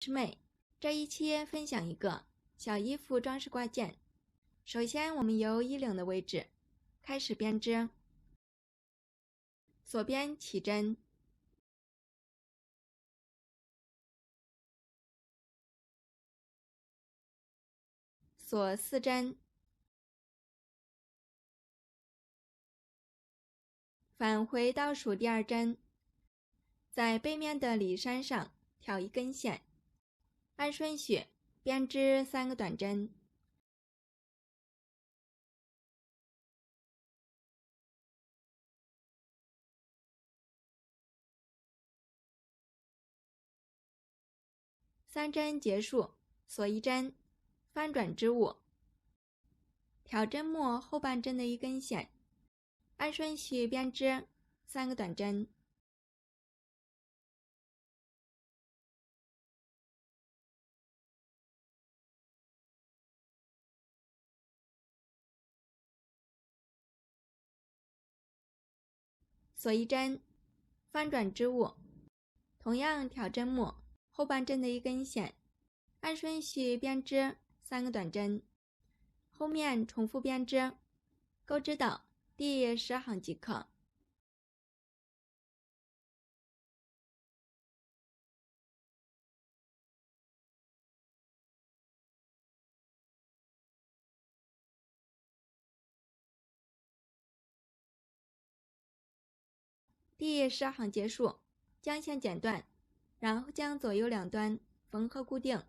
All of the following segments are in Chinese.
是妹，这一期分享一个小衣服装饰挂件。首先我们由衣领的位置开始编织，锁边起针，锁4针，返回倒数第2针，在背面的里衫上挑1根线，按顺序编织3个短针，3针结束，锁1针，翻转织物，挑针末后半针的1根线，按顺序编织3个短针，锁1针，翻转织物，同样挑针末后半针的1根线，按顺序编织3个短针，后面重复编织，钩织到第10行即可。第10行结束，将线剪断，然后将左右两端缝合固定。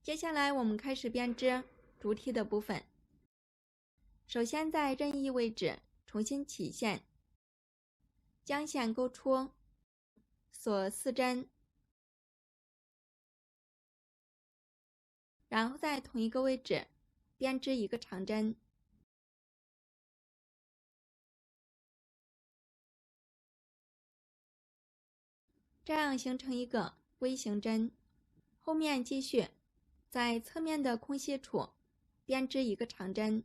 接下来我们开始编织主体的部分。首先在任意位置重新起线，将线勾出，锁4针，然后在同一个位置编织1个长针，这样形成一个 V 型针。后面继续在侧面的空隙处编织1个长针，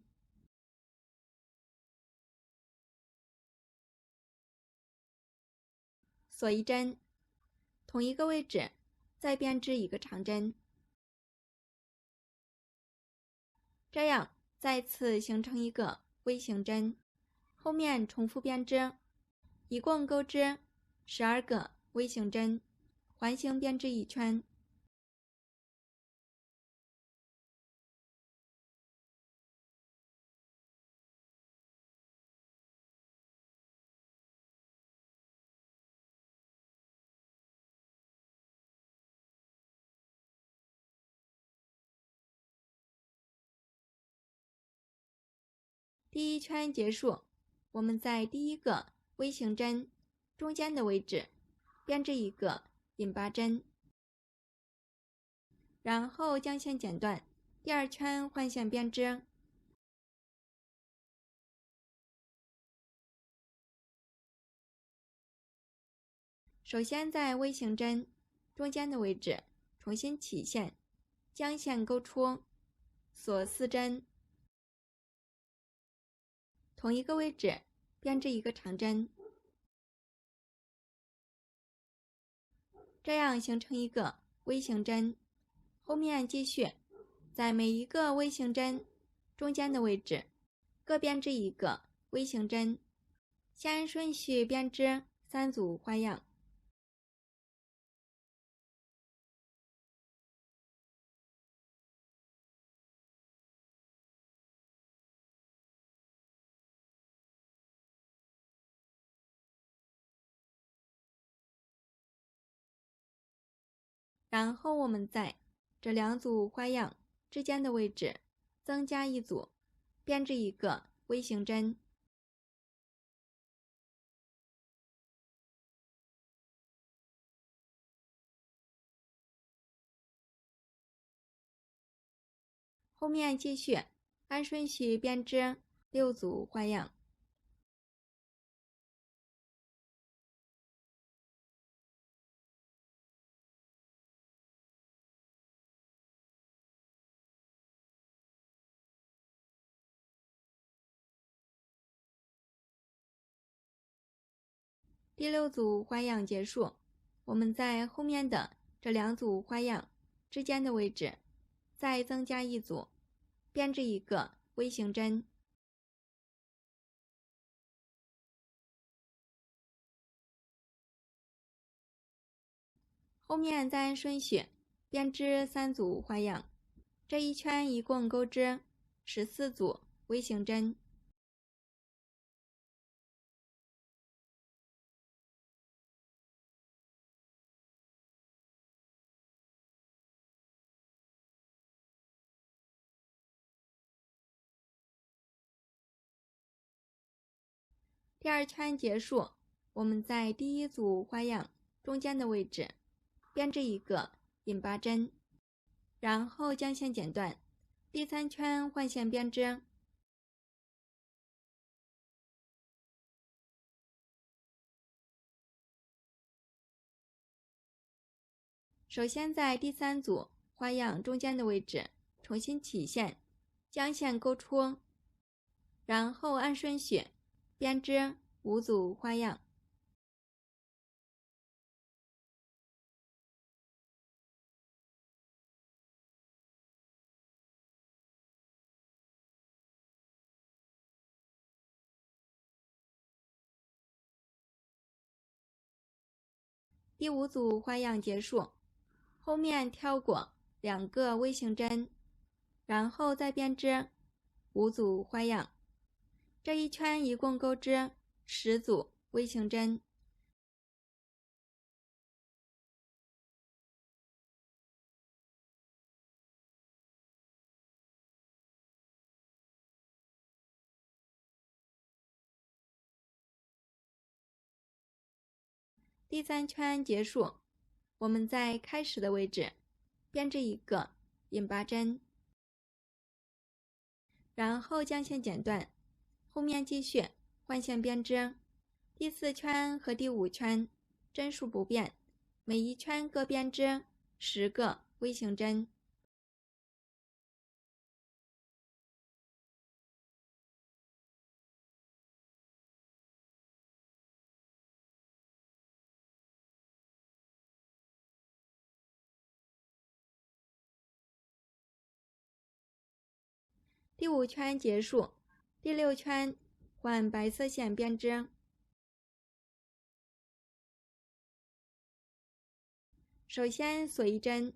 锁1针，同一个位置再编织1个长针，这样再次形成一个 V 型针。后面重复编织，一共钩织12个 V 型针，环形编织1圈。第1圈结束，我们在第1个 V 型针中间的位置编织1个引拔针，然后将线剪断，第2圈换线编织。首先在 V 型针中间的位置重新起线，将线勾出，锁4针，同一个位置编织1个长针，这样形成一个 V 型针。后面继续在每一个 V 型针中间的位置各编织1个 V 型针，先按顺序编织3组花样。然后我们在这2组花样之间的位置增加1组，编织1个 V 型针，后面继续按顺序编织6组花样。第6组花样结束，我们在后面的这2组花样之间的位置再增加1组，编织一个微型针。后面再按顺序编织3组花样，这一圈一共钩织14组微型针。第2圈结束，我们在第1组花样中间的位置编织一个引拔针，然后将线剪断。第3圈换线编织。首先在第3组花样中间的位置重新起线，将线勾出，然后按顺序编织5组花样。第5组花样结束，后面挑过2个微型针，然后再编织5组花样，这一圈一共钩织10组微型针。第3圈结束，我们在开始的位置编织一个引拔针，然后将线剪断，后面继续换线编织。第4圈和第5圈针数不变，每一圈各编织10个微型针。第5圈结束，第6圈换白色线编织。首先锁一针，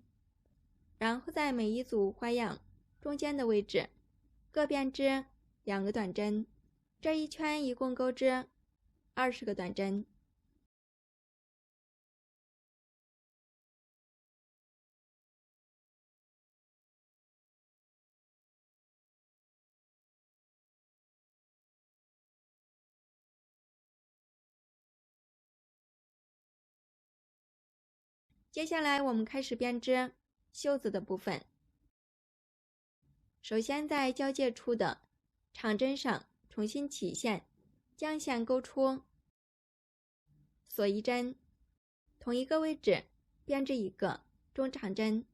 然后在每一组花样中间的位置各编织2个短针，这一圈一共钩织20个短针。接下来我们开始编织袖子的部分。首先在交界处的长针上重新起线，将线勾出，锁一针，同一个位置编织一个中长针。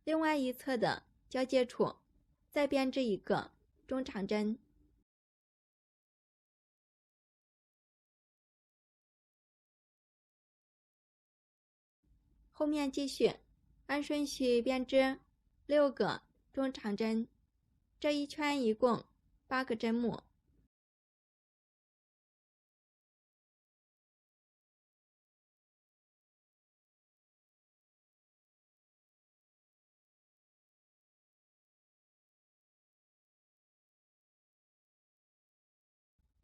另外一侧的交界处再编织一个中长针。后面继续按顺序编织6个中长针，这一圈一共8个针目。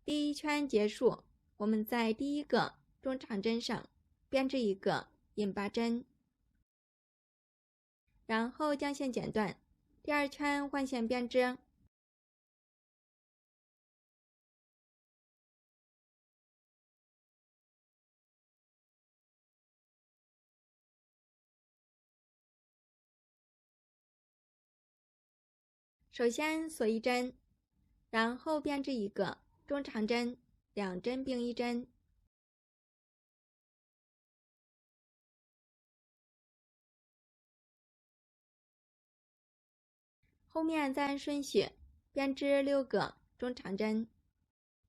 第1圈结束，我们在第1个中长针上编织一个引拔针，然后将线剪断。第2圈换线编织。首先锁一针，然后编织一个中长针，2针并1针。后面再按顺序编织6个中长针，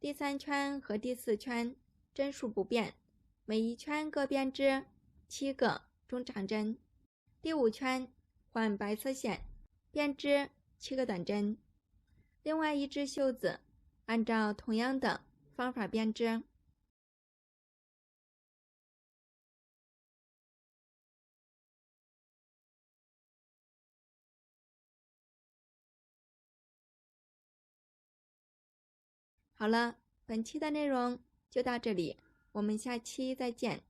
第3圈和第4圈针数不变，每一圈各编织7个中长针。第5圈换白色线，编织7个短针。另外一只袖子按照同样的方法编织。好了，本期的内容就到这里，我们下期再见。